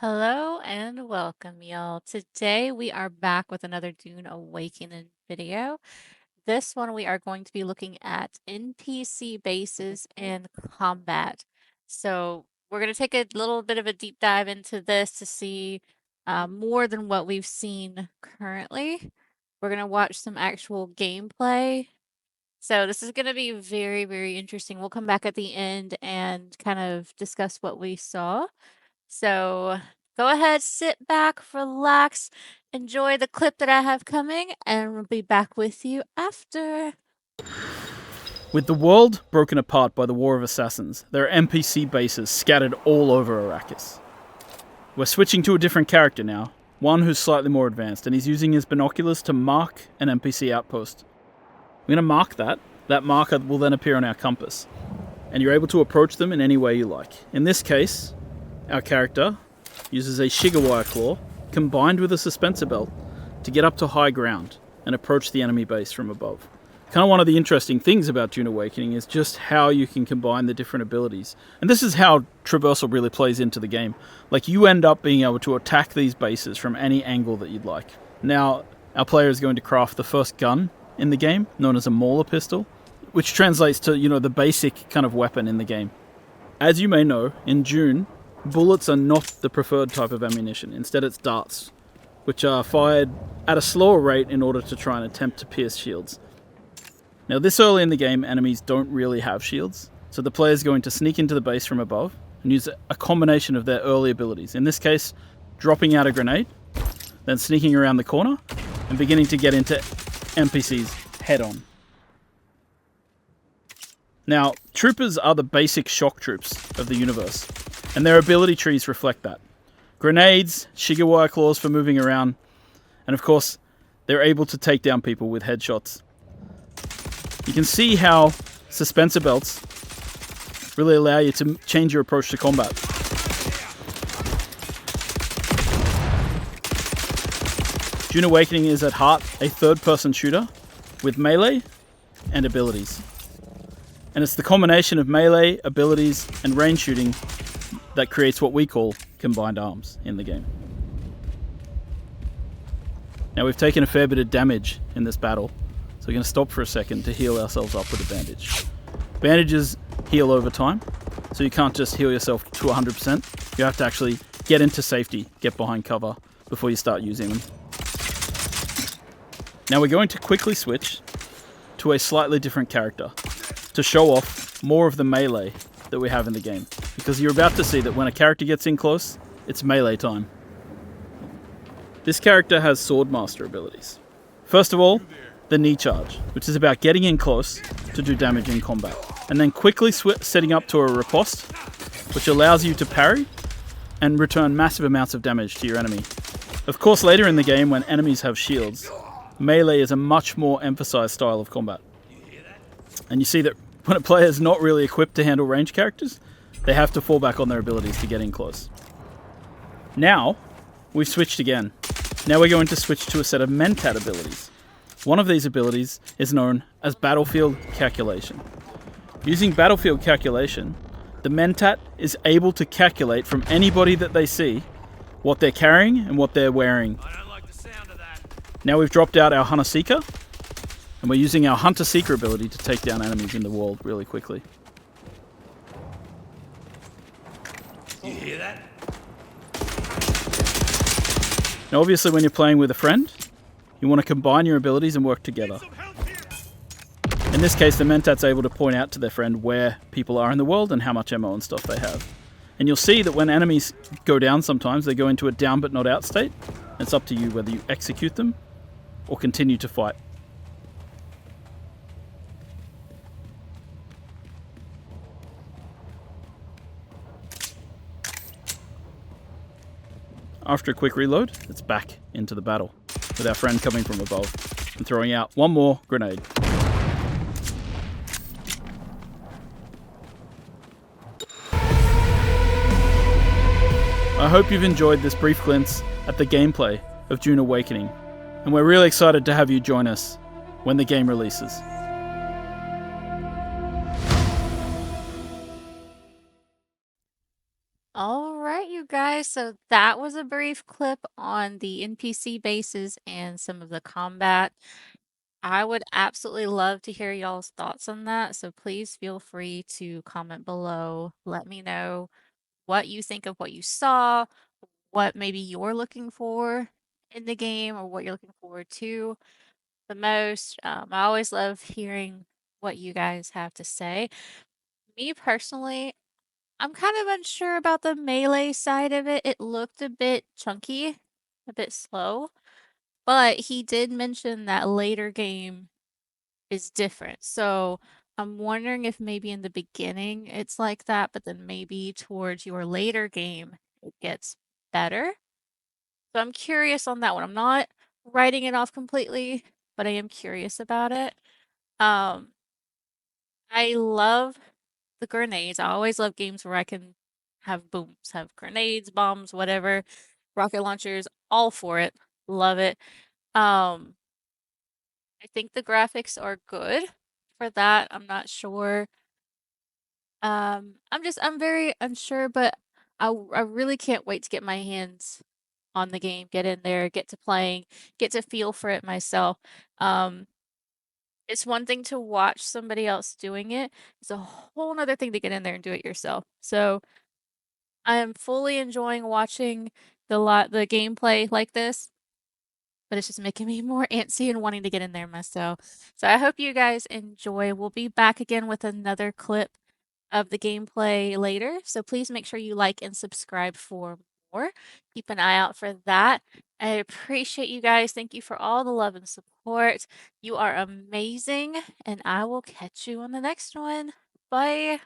Hello and welcome, y'all. Today we are back with another Dune Awakening video. This one we are going to be looking at NPC bases and combat. So we're going to take a little bit of a deep dive into this to see more than what we've seen currently. We're going to watch some actual gameplay. So this is going to be very, very interesting. We'll come back at the end and kind of discuss what we saw. So go ahead, sit back, relax, enjoy the clip that I have coming, and we'll be back with you after. With the world broken apart by the War of Assassins, there are NPC bases scattered all over Arrakis. We're switching to a different character now, one who's slightly more advanced, and he's using his binoculars to mark an NPC outpost. We're going to mark that. That marker will then appear on our compass, and you're able to approach them in any way you like. In this case, our character uses a Shiga claw combined with a suspensor belt to get up to high ground and approach the enemy base from above. Kind of one of the interesting things about Dune Awakening is just how you can combine the different abilities. And this is how traversal really plays into the game. Like, you end up being able to attack these bases from any angle that you'd like. Now, our player is going to craft the first gun in the game, known as a Mauler pistol, which translates to, the basic kind of weapon in the game. As you may know, in Dune, bullets are not the preferred type of ammunition. Instead, it's darts, which are fired at a slower rate in order to try and attempt to pierce shields. Now, this early in the game, enemies don't really have shields, so the player is going to sneak into the base from above and use a combination of their early abilities. In this case, dropping out a grenade, then sneaking around the corner, and beginning to get into NPCs head-on. Now, troopers are the basic shock troops of the universe, and their ability trees reflect that. Grenades, Shiga claws for moving around, and of course, they're able to take down people with headshots. You can see how suspensor belts really allow you to change your approach to combat. Dune Awakening is at heart a third-person shooter with melee and abilities. And it's the combination of melee, abilities, and range shooting that creates what we call combined arms in the game. Now, we've taken a fair bit of damage in this battle, so we're going to stop for a second to heal ourselves up with a bandage. Bandages heal over time, so you can't just heal yourself to 100%. You have to actually get into safety, get behind cover before you start using them. Now we're going to quickly switch to a slightly different character to show off more of the melee that we have in the game, because you're about to see that when a character gets in close, it's melee time. This character has Swordmaster abilities. First of all, the knee charge, which is about getting in close to do damage in combat, and then quickly setting up to a riposte, which allows you to parry and return massive amounts of damage to your enemy. Of course, later in the game, when enemies have shields, melee is a much more emphasized style of combat. And you see that when a player is not really equipped to handle ranged characters, they have to fall back on their abilities to get in close. Now, we've switched again. Now we're going to switch to a set of Mentat abilities. One of these abilities is known as Battlefield Calculation. Using Battlefield Calculation, the Mentat is able to calculate from anybody that they see what they're carrying and what they're wearing. I don't like the sound of that. Now we've dropped out our Hunter Seeker, and we're using our Hunter Seeker ability to take down enemies in the world really quickly. You hear that? Now, obviously, when you're playing with a friend, you want to combine your abilities and work together. In this case, the Mentat's able to point out to their friend where people are in the world and how much ammo and stuff they have. And you'll see that when enemies go down sometimes, they go into a down but not out state. It's up to you whether you execute them or continue to fight. After a quick reload, it's back into the battle, with our friend coming from above and throwing out one more grenade. I hope you've enjoyed this brief glimpse at the gameplay of Dune Awakening, and we're really excited to have you join us when the game releases. All right, you you guys. So that was a brief clip on the NPC bases and some of the combat. I would absolutely love to hear y'all's thoughts on that. So please feel free to comment below. Let me know what you think of what you saw, what maybe you're looking for in the game, or what you're looking forward to the most. I always love hearing what you guys have to say. Me personally, I'm kind of unsure about the melee side of it. It looked a bit chunky, a bit slow, but he did mention that later game is different. So I'm wondering if maybe in the beginning it's like that, but then maybe towards your later game it gets better. So I'm curious on that one. I'm not writing it off completely, but I am curious about it. Um, I love the grenades. I always love games where I can have booms, have grenades, bombs, whatever, rocket launchers, all for it. Love it. Um, I think the graphics are good for that. I'm not sure. I'm very unsure, but I really can't wait to get my hands on the game, get in there, get to playing, get to feel for it myself. Um, it's one thing to watch somebody else doing it. It's a whole nother thing to get in there and do it yourself. So I am fully enjoying watching the gameplay like this, but it's just making me more antsy and wanting to get in there myself. So I hope you guys enjoy. We'll be back again with another clip of the gameplay later. So please make sure you like and subscribe for more. Keep an eye out for that. I appreciate you guys. Thank you for all the love and support. You are amazing, and I will catch you on the next one. Bye.